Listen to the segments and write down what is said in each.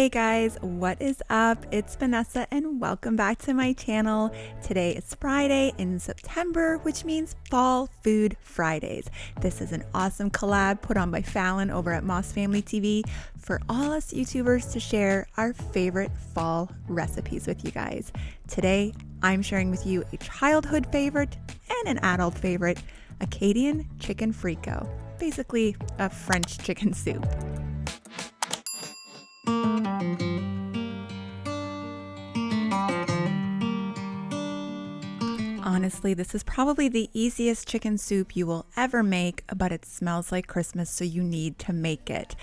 Hey guys, what is up? It's Vanessa and welcome back to my channel. Today is Friday in September, which means Fall Food Fridays. This is an awesome collab put on by Fallon over at Moss Family TV for all us YouTubers to share our favorite fall recipes with you guys. Today, I'm sharing with you a childhood favorite and an adult favorite, Acadian chicken fricot, basically a French chicken soup. Honestly, this is probably the easiest chicken soup you will ever make, but it smells like Christmas, so you need to make it.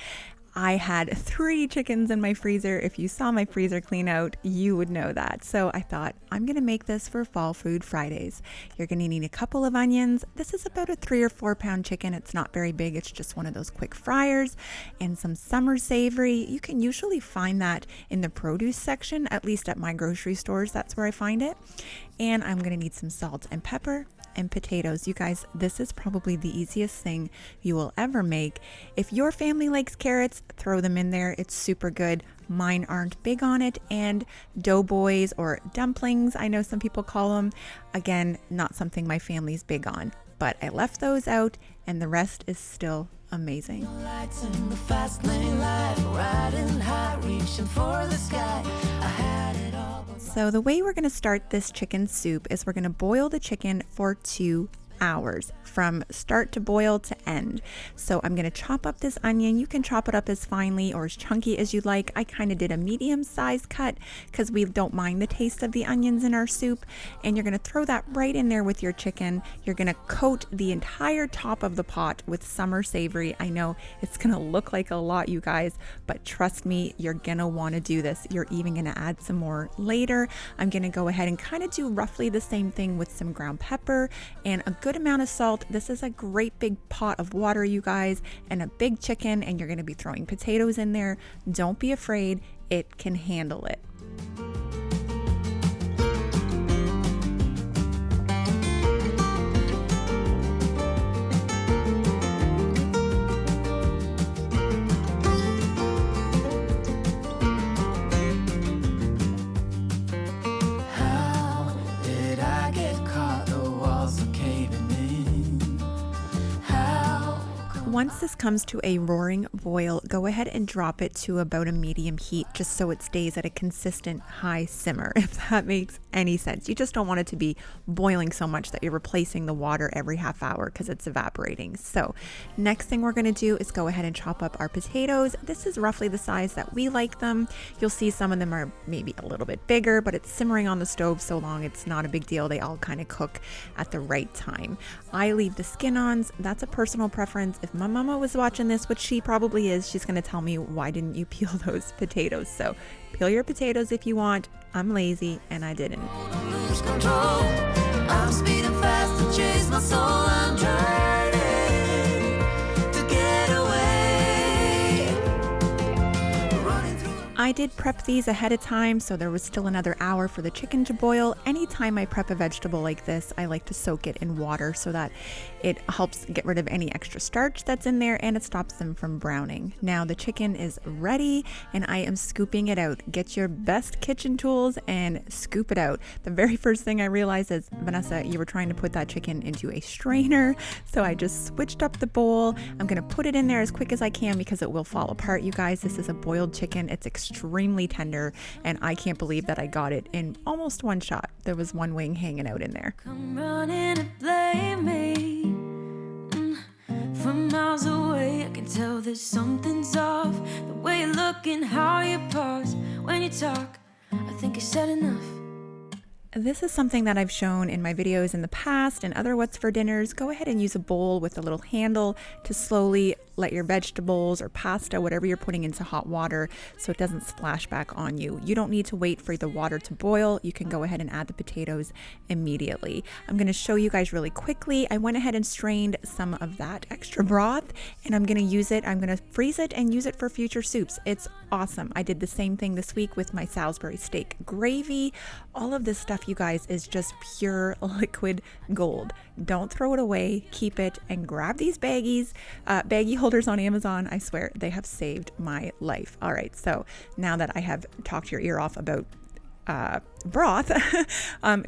I had 3 chickens in my freezer. If you saw my freezer clean out, you would know that. So I thought, I'm gonna make this for Fall Food Fridays. You're gonna need a couple of onions. This is about a 3 or 4 pound chicken. It's not very big. It's just one of those quick fryers, and some summer savory. You can usually find that in the produce section, at least at my grocery stores. That's where I find it. And I'm gonna need some salt and pepper and potatoes. You guys, this is probably the easiest thing you will ever make. If your family likes carrots, throw them in there. It's super good. Mine aren't big on it. And doughboys or dumplings, I know some people call them. Again, not something my family's big on, but I left those out and the rest is still amazing. So the way we're going to start this chicken soup is we're going to boil the chicken for 2 hours from start to boil to end. So I'm going to chop up this onion. You can chop it up as finely or as chunky as you like. I kind of did a medium size cut because we don't mind the taste of the onions in our soup. And you're going to throw that right in there with your chicken. You're going to coat the entire top of the pot with summer savory. I know it's going to look like a lot, you guys, but trust me, you're going to want to do this. You're even going to add some more later. I'm going to go ahead and kind of do roughly the same thing with some ground pepper and a good amount of salt. This is a great big pot of water, you guys, and a big chicken, and you're going to be throwing potatoes in there. Don't be afraid, it can handle it. Once this comes to a roaring boil, go ahead and drop it to about a medium heat just so it stays at a consistent high simmer, if that makes any sense. You just don't want it to be boiling so much that you're replacing the water every half hour because it's evaporating. So next thing we're going to do is go ahead and chop up our potatoes. This is roughly the size that we like them. You'll see some of them are maybe a little bit bigger, but it's simmering on the stove so long it's not a big deal. They all kind of cook at the right time. I leave the skin on. That's a personal preference. If my mama was watching this, which she probably is, she's going to tell me, why didn't you peel those potatoes? So peel your potatoes if you want. I'm lazy and I didn't. Lose control. I'm speeding fast to chase my soul. I'm trying to get away. Running through. I did prep these ahead of time, so there was still another hour for the chicken to boil. Anytime I prep a vegetable like this, I like to soak it in water so that it helps get rid of any extra starch that's in there and it stops them from browning. Now the chicken is ready and I am scooping it out. Get your best kitchen tools and scoop it out. The very first thing I realized is, Vanessa, you were trying to put that chicken into a strainer. So I just switched up the bowl. I'm going to put it in there as quick as I can because it will fall apart, you guys. This is a boiled chicken. It's extremely tender and I can't believe that I got it in almost one shot. There was one wing hanging out in there. Come running and blame me. From miles away, I can tell that something's off. The way you look and how you pause when you talk, I think you said enough. This is something that I've shown in my videos in the past and other What's for Dinners. Go ahead and use a bowl with a little handle to slowly let your vegetables or pasta, whatever you're putting into hot water, so it doesn't splash back on you. You don't need to wait for the water to boil. You can go ahead and add the potatoes immediately. I'm going to show you guys really quickly. I went ahead and strained some of that extra broth and I'm going to use it. I'm going to freeze it and use it for future soups. It's awesome. I did the same thing this week with my Salisbury steak gravy. All of this stuff, you guys, is just pure liquid gold. Don't throw it away. Keep it and grab these baggies, baggie holders on Amazon. I swear they have saved my life. All right, so now that I have talked your ear off about broth,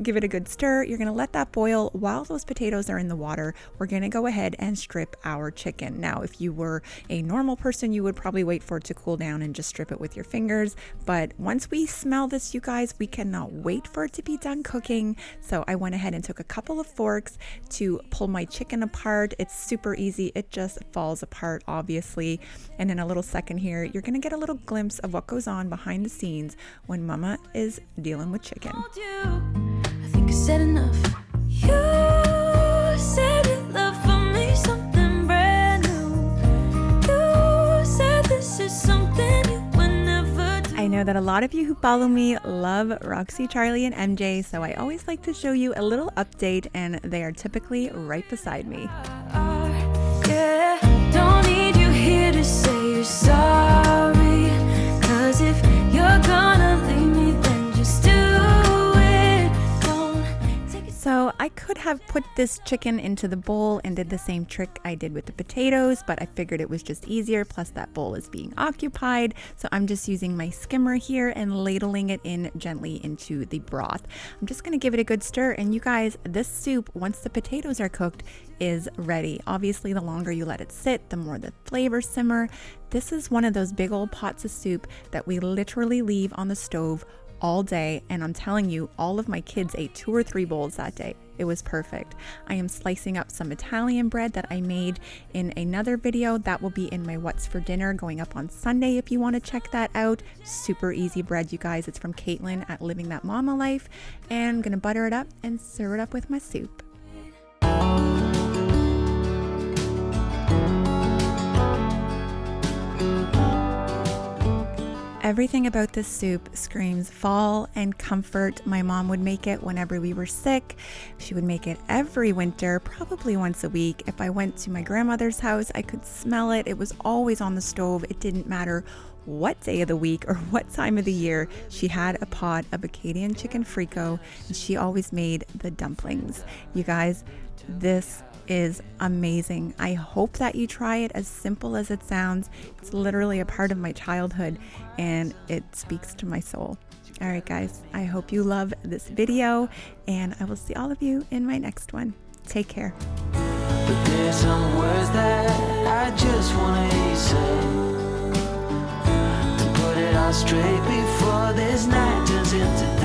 give it a good stir. You're going to let that boil while those potatoes are in the water. We're going to go ahead and strip our chicken. Now, if you were a normal person, you would probably wait for it to cool down and just strip it with your fingers. But once we smell this, you guys, we cannot wait for it to be done cooking. So I went ahead and took a couple of forks to pull my chicken apart. It's super easy. It just falls apart, obviously. And in a little second here, you're going to get a little glimpse of what goes on behind the scenes when Mama is dealing with chicken. I think I said enough. You said you love for me something brand new. You said this is something you would never do. I know that a lot of you who follow me love Roxy, Charlie, and MJ, so I always like to show you a little update, and they are typically right beside me. Yeah, don't need you here to say you're sorry, 'cause if you're gonna leave me, then just do it. Don't take it. So I could have put this chicken into the bowl and did the same trick I did with the potatoes, but I figured it was just easier, plus that bowl is being occupied. So I'm just using my skimmer here and ladling it in gently into the broth. I'm just gonna give it a good stir, and you guys, this soup, once the potatoes are cooked, is ready. Obviously, the longer you let it sit, the more the flavors simmer. This is one of those big old pots of soup that we literally leave on the stove all day, and I'm telling you, all of my kids ate 2 or 3 bowls that day. It was perfect. I am slicing up some Italian bread that I made in another video that will be in my What's for Dinner going up on Sunday if you want to check that out. Super easy bread, you guys. It's from Caitlin at Living That Mama Life, and I'm gonna butter it up and serve it up with my soup. Everything about this soup screams fall and comfort. My mom would make it whenever we were sick. She would make it every winter, probably once a week. If I went to my grandmother's house, I could smell it. It was always on the stove. It didn't matter what day of the week or what time of the year. She had a pot of Acadian chicken Fricot, and she always made the dumplings. You guys, this is amazing. I hope that you try it. As simple as it sounds, it's literally a part of my childhood, and it speaks to my soul. All right, guys, I hope you love this video, and I will see all of you in my next one. Take care. But there's some words that I just wanna hear you say, to put it all straight before this night turns into